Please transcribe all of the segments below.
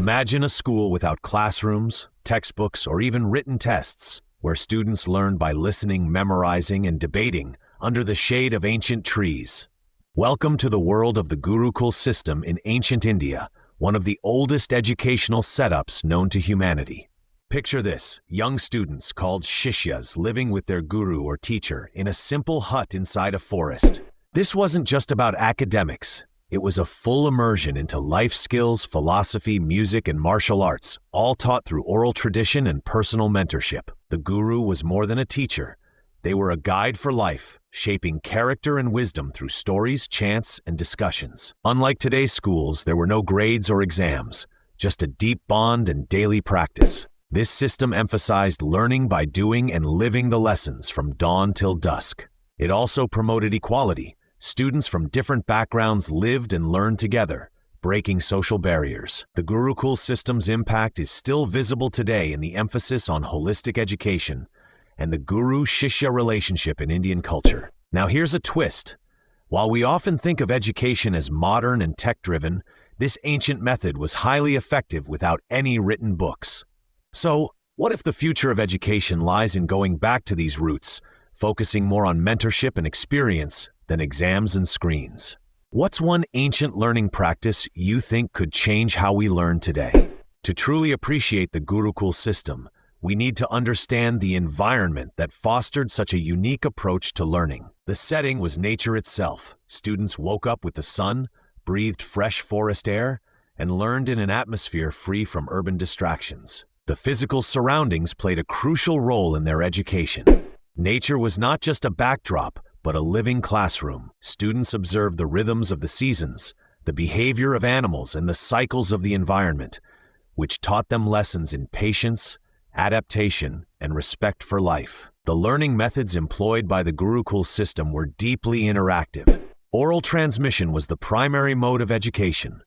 Imagine a school without classrooms, textbooks, or even written tests, where students learn by listening, memorizing, and debating under the shade of ancient trees. Welcome to the world of the Gurukul system in ancient India, one of the oldest educational setups known to humanity. Picture this: young students called shishyas living with their guru or teacher in a simple hut inside a forest. This wasn't just about academics. It was a full immersion into life skills, philosophy, music, and martial arts, all taught through oral tradition and personal mentorship. The guru was more than a teacher. They were a guide for life, shaping character and wisdom through stories, chants, and discussions. Unlike today's schools, there were no grades or exams, just a deep bond and daily practice. This system emphasized learning by doing and living the lessons from dawn till dusk. It also promoted equality. Students from different backgrounds lived and learned together, breaking social barriers. The Gurukul system's impact is still visible today in the emphasis on holistic education and the guru-shishya relationship in Indian culture. Now here's a twist. While we often think of education as modern and tech-driven, this ancient method was highly effective without any written books. So, what if the future of education lies in going back to these roots, focusing more on mentorship and experience than exams and screens? What's one ancient learning practice you think could change how we learn today? To truly appreciate the Gurukul system, we need to understand the environment that fostered such a unique approach to learning. The setting was nature itself. Students woke up with the sun, breathed fresh forest air, and learned in an atmosphere free from urban distractions. The physical surroundings played a crucial role in their education. Nature was not just a backdrop, but a living classroom. Students observed the rhythms of the seasons, the behavior of animals, and the cycles of the environment, which taught them lessons in patience, adaptation, and respect for life. The learning methods employed by the Gurukul system were deeply interactive. Oral transmission was the primary mode of education.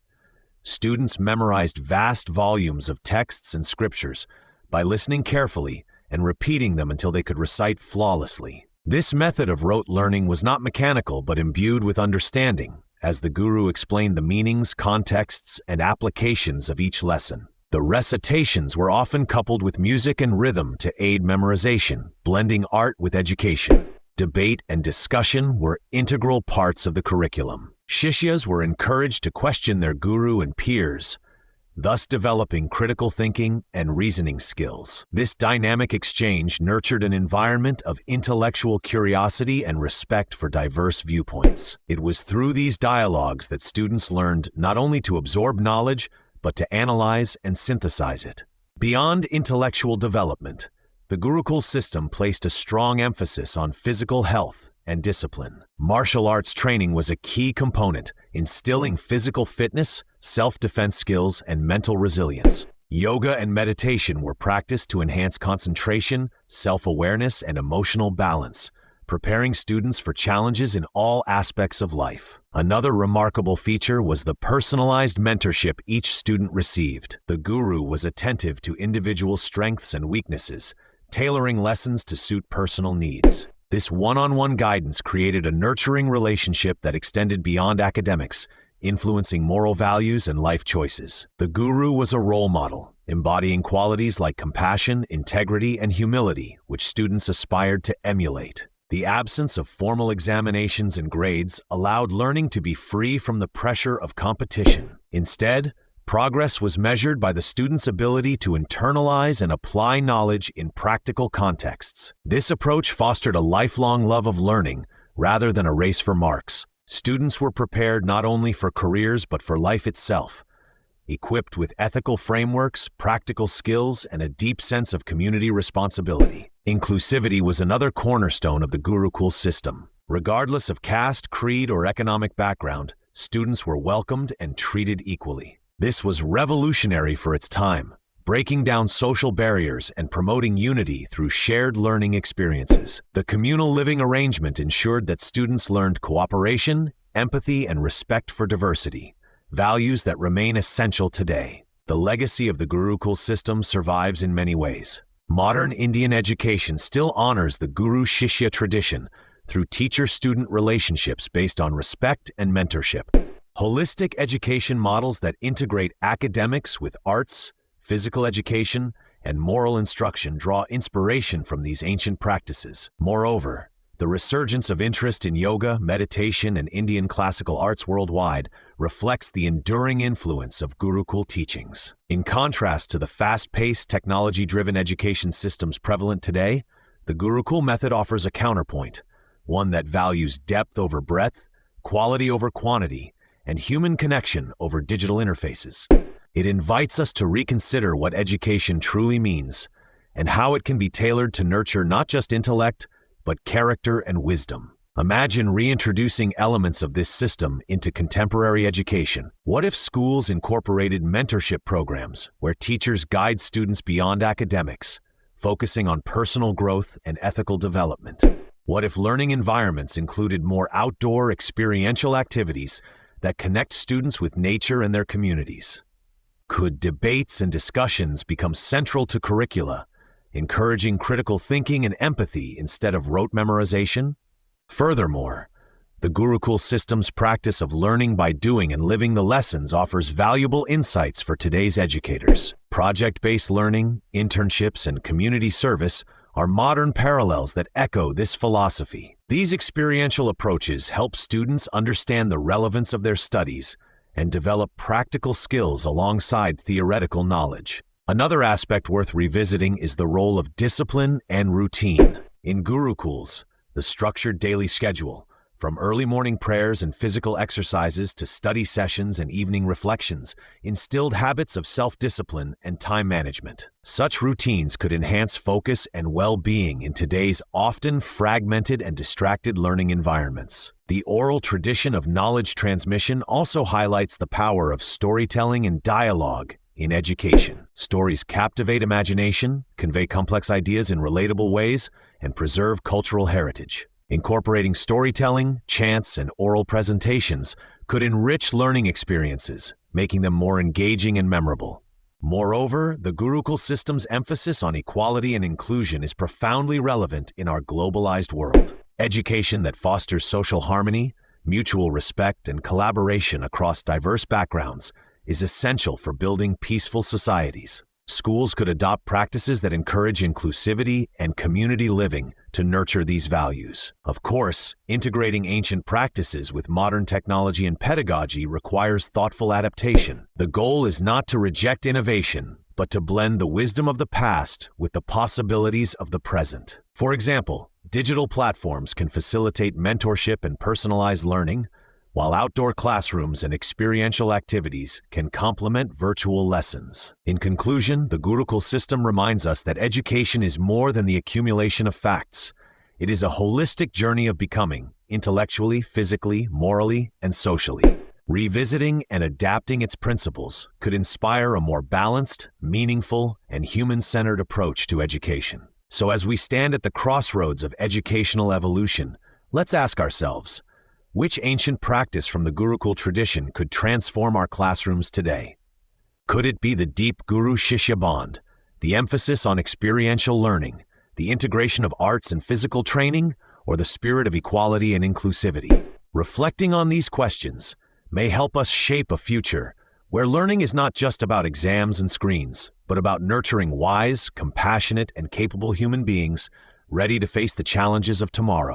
Students memorized vast volumes of texts and scriptures by listening carefully and repeating them until they could recite flawlessly. This method of rote learning was not mechanical but imbued with understanding, as the guru explained the meanings, contexts, and applications of each lesson. The recitations were often coupled with music and rhythm to aid memorization, blending art with education. Debate and discussion were integral parts of the curriculum. Shishyas were encouraged to question their guru and peers, thus developing critical thinking and reasoning skills. This dynamic exchange nurtured an environment of intellectual curiosity and respect for diverse viewpoints. It was through these dialogues that students learned not only to absorb knowledge, but to analyze and synthesize it. Beyond intellectual development, the Gurukul system placed a strong emphasis on physical health and discipline. Martial arts training was a key component, instilling physical fitness, self-defense skills, and mental resilience. Yoga and meditation were practiced to enhance concentration, self-awareness, and emotional balance, preparing students for challenges in all aspects of life. Another remarkable feature was the personalized mentorship each student received. The guru was attentive to individual strengths and weaknesses, tailoring lessons to suit personal needs. This one-on-one guidance created a nurturing relationship that extended beyond academics, influencing moral values and life choices. The guru was a role model, embodying qualities like compassion, integrity, and humility, which students aspired to emulate. The absence of formal examinations and grades allowed learning to be free from the pressure of competition. Instead, progress was measured by the student's ability to internalize and apply knowledge in practical contexts. This approach fostered a lifelong love of learning rather than a race for marks. Students were prepared not only for careers but for life itself, equipped with ethical frameworks, practical skills, and a deep sense of community responsibility. Inclusivity was another cornerstone of the Gurukul system. Regardless of caste, creed, or economic background, students were welcomed and treated equally. This was revolutionary for its time, breaking down social barriers and promoting unity through shared learning experiences. The communal living arrangement ensured that students learned cooperation, empathy, and respect for diversity, values that remain essential today. The legacy of the Gurukul system survives in many ways. Modern Indian education still honors the guru-shishya tradition through teacher-student relationships based on respect and mentorship. Holistic education models that integrate academics with arts, physical education, and moral instruction draw inspiration from these ancient practices. Moreover, the resurgence of interest in yoga, meditation, and Indian classical arts worldwide reflects the enduring influence of Gurukul teachings. In contrast to the fast-paced, technology-driven education systems prevalent today, the Gurukul method offers a counterpoint, one that values depth over breadth, quality over quantity, and human connection over digital interfaces. It invites us to reconsider what education truly means and how it can be tailored to nurture not just intellect, but character and wisdom. Imagine reintroducing elements of this system into contemporary education. What if schools incorporated mentorship programs where teachers guide students beyond academics, focusing on personal growth and ethical development? What if learning environments included more outdoor experiential activities that connect students with nature and their communities? Could debates and discussions become central to curricula, encouraging critical thinking and empathy instead of rote memorization? Furthermore, the Gurukul system's practice of learning by doing and living the lessons offers valuable insights for today's educators. Project-based learning, internships, and community service are modern parallels that echo this philosophy. These experiential approaches help students understand the relevance of their studies and develop practical skills alongside theoretical knowledge. Another aspect worth revisiting is the role of discipline and routine. In Gurukuls, the structured daily schedule, from early morning prayers and physical exercises to study sessions and evening reflections, instilled habits of self-discipline and time management. Such routines could enhance focus and well-being in today's often fragmented and distracted learning environments. The oral tradition of knowledge transmission also highlights the power of storytelling and dialogue in education. Stories captivate imagination, convey complex ideas in relatable ways, and preserve cultural heritage. Incorporating storytelling, chants, and oral presentations could enrich learning experiences, making them more engaging and memorable. Moreover, the Gurukul system's emphasis on equality and inclusion is profoundly relevant in our globalized world. Education that fosters social harmony, mutual respect, and collaboration across diverse backgrounds is essential for building peaceful societies. Schools could adopt practices that encourage inclusivity and community living to nurture these values. Of course, integrating ancient practices with modern technology and pedagogy requires thoughtful adaptation. The goal is not to reject innovation, but to blend the wisdom of the past with the possibilities of the present. For example, digital platforms can facilitate mentorship and personalized learning, while outdoor classrooms and experiential activities can complement virtual lessons. In conclusion, the Gurukul system reminds us that education is more than the accumulation of facts. It is a holistic journey of becoming, intellectually, physically, morally, and socially. Revisiting and adapting its principles could inspire a more balanced, meaningful, and human-centered approach to education. So as we stand at the crossroads of educational evolution, let's ask ourselves, which ancient practice from the Gurukul tradition could transform our classrooms today? Could it be the deep guru-shishya bond, the emphasis on experiential learning, the integration of arts and physical training, or the spirit of equality and inclusivity? Reflecting on these questions may help us shape a future where learning is not just about exams and screens, but about nurturing wise, compassionate, and capable human beings ready to face the challenges of tomorrow.